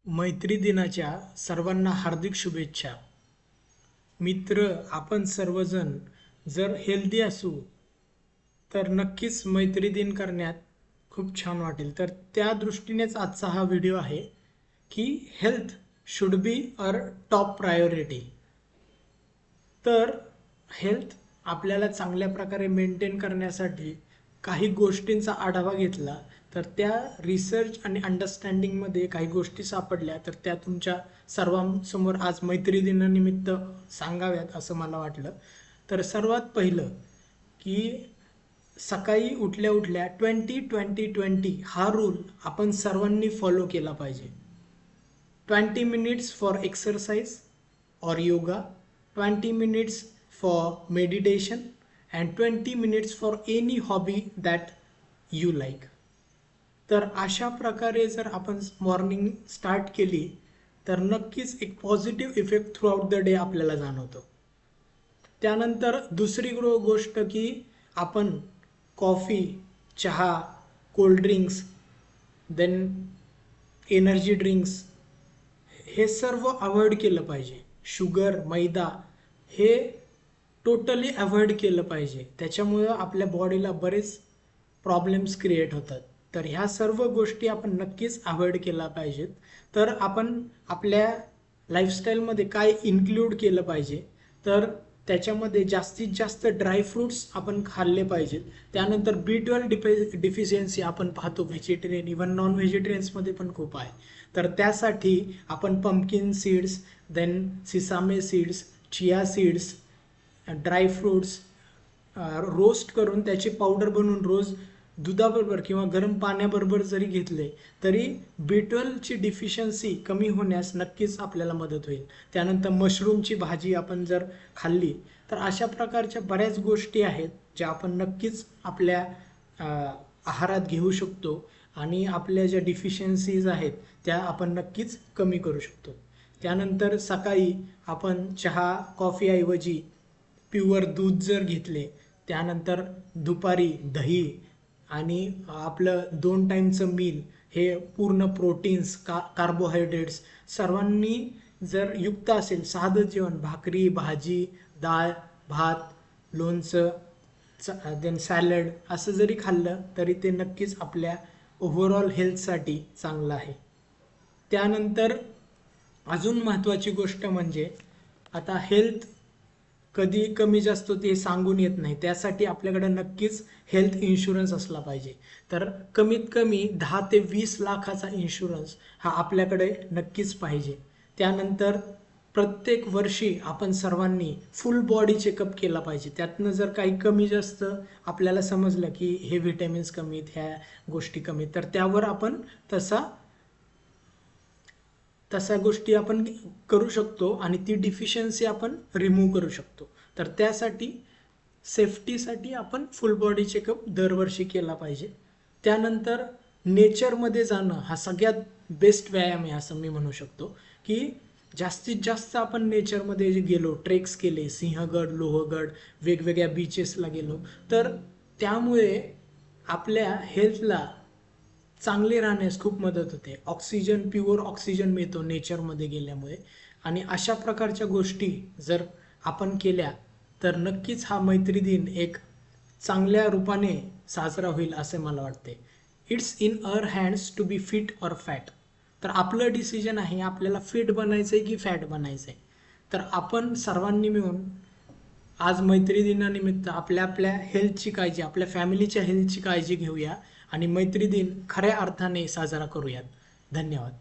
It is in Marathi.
मैत्री दिनाच्या सर्वांना हार्दिक शुभेच्छा. मित्र, आपण सर्वजण जर हेल्दी असू तर नक्कीच मैत्री दिन करण्यात खूप छान वाटेल. तर त्या दृष्टीनेच आजचा हा व्हिडिओ आहे की health should be a top priority. तर हेल्थ आपल्याला चांगल्या प्रकारे मेंटेन करण्यासाठी काही गोष्टींचा आढावा घेतला तर त्या रिसर्च आणि अंडरस्टँडिंगमध्ये काही गोष्टी सापडल्या, तर त्या तुमच्या सर्वांसमोर आज मैत्री दिनानिमित्त सांगाव्यात असं मला वाटलं. तर सर्वात पहिलं की सकाळी उठल्या उठल्या 20-20-20 हा रूल आपण सर्वांनी फॉलो केला पाहिजे. 20 minutes for exercise or yoga, 20 minutes for meditation and 20 minutes for any hobby that you like. तर अशा प्रकारे जर आपण मॉर्निंग स्टार्ट केली तर नक्कीच एक positive effect throughout the day आपल्याला जाणवतो. त्यानंतर दुसरी गोष्ट की आपण कॉफी, चहा, cold drinks, then energy drinks हे सर्व अवॉइड केलं पाहिजे. शुगर, मैदा हे टोटली अवॉइड केलं पाहिजे. त्याच्यामुळं आपल्या बॉडीला बरेच प्रॉब्लेम्स क्रिएट होतात. तर ह्या सर्व गोष्टी आपण नक्कीच अवॉइड केल्या पाहिजेत. तर आपण आपल्या लाईफस्टाईलमध्ये काय इन्क्लूड केलं पाहिजे, तर त्याच्यामध्ये जास्तीत जास्त ड्रायफ्रूट्स आपण खाल्ले पाहिजेत. त्यानंतर B12 डिफिशियन्सी आपण पाहतो व्हेजिटेरियन, इव्हन नॉन व्हेजिटेरियन्समध्ये पण खूप आहे. तर त्यासाठी आपण pumpkin seeds, then sesame seeds, chia seeds, dry fruits roast करून त्याची पावडर बनवून रोज दुधाबरोबर किंवा गरम पाण्याबरोबर जरी घेतले तरी B12ची डिफिशियन्सी कमी होण्यास नक्कीच आपल्याला मदत होईल. त्यानंतर मशरूमची भाजी आपण जर खाल्ली तर अशा प्रकारच्या बऱ्याच गोष्टी आहेत ज्या आपण नक्कीच आपल्या आहारात घेऊ शकतो आणि आपल्या ज्या डिफिशियन्सीज आहेत त्या आपण नक्कीच कमी करू शकतो. त्यानंतर सकाळी आपण चहा, कॉफीऐवजी प्युअर दूध जर घेतले, त्यानंतर दुपारी दही आणि आपलं 2 टाईमचं मील हे पूर्ण प्रोटीन्स, कार्बोहायड्रेट्स सर्वांनी जर युक्त असेल, साधं जेवण, भाकरी, भाजी, डाळ, भात, लोणचं, देन सॅलड असं जरी खाल्लं तरी ते नक्कीच आपल्या ओव्हरऑल हेल्थसाठी चांगलं आहे. त्यानंतर अजून महत्त्वाची गोष्ट म्हणजे आता हेल्थ कधी कमी जास्त ते सांगून येत नाही. त्यासाठी आपल्याकडे नक्कीच हेल्थ इन्शुरन्स असला पाहिजे. तर कमीत कमी 10 ते 20 लाखाचा इन्शुरन्स हा आपल्याकडे नक्कीच पाहिजे. त्यानंतर प्रत्येक वर्षी आपण सर्वांनी फुल बॉडी चेकअप केला पाहिजे. त्यातनं जर काही कमी जास्त आपल्याला समजलं की हे व्हिटॅमिन्स कमी आहेत, ह्या गोष्टी कमी, तर त्यावर आपण तशा गोष्टी आपण करू शकतो आणि ती डिफिशियन्सी आपण रिमूव्ह करू शकतो. तर त्यासाठी सेफ्टीसाठी आपण फुल बॉडी चेकअप दरवर्षी केला पाहिजे. त्यानंतर नेचरमध्ये जाणं हा सगळ्यात बेस्ट व्यायाम आहे असं मी म्हणू शकतो की जास्तीत जास्त आपण नेचरमध्ये जे गेलो, ट्रेक्स केले, सिंहगड, लोहगड, वेगवेगळ्या बीचेसला गेलो, तर त्यामुळे आपल्या हेल्थला चांगले राहण्यास खूप मदत होते. ऑक्सिजन, प्युअर ऑक्सिजन मिळतो नेचरमध्ये गेल्यामुळे. आणि अशा प्रकारच्या गोष्टी जर आपण केल्या तर नक्कीच हा मैत्री दिन एक चांगल्या रूपाने साजरा होईल असे मला वाटते. It's in our hands to be fit or fat. तर आपलं डिसिजन आहे आपल्याला फिट बनायचं आहे की फॅट बनायचं आहे. तर आपण सर्वांनी मिळून आज मैत्री दिनानिमित्त आपल्या हेल्थची काळजी, आपल्या फॅमिलीच्या हेल्थची काळजी घेऊया आणि मैत्री दिन खऱ्या अर्थाने साजरा करूयात. धन्यवाद.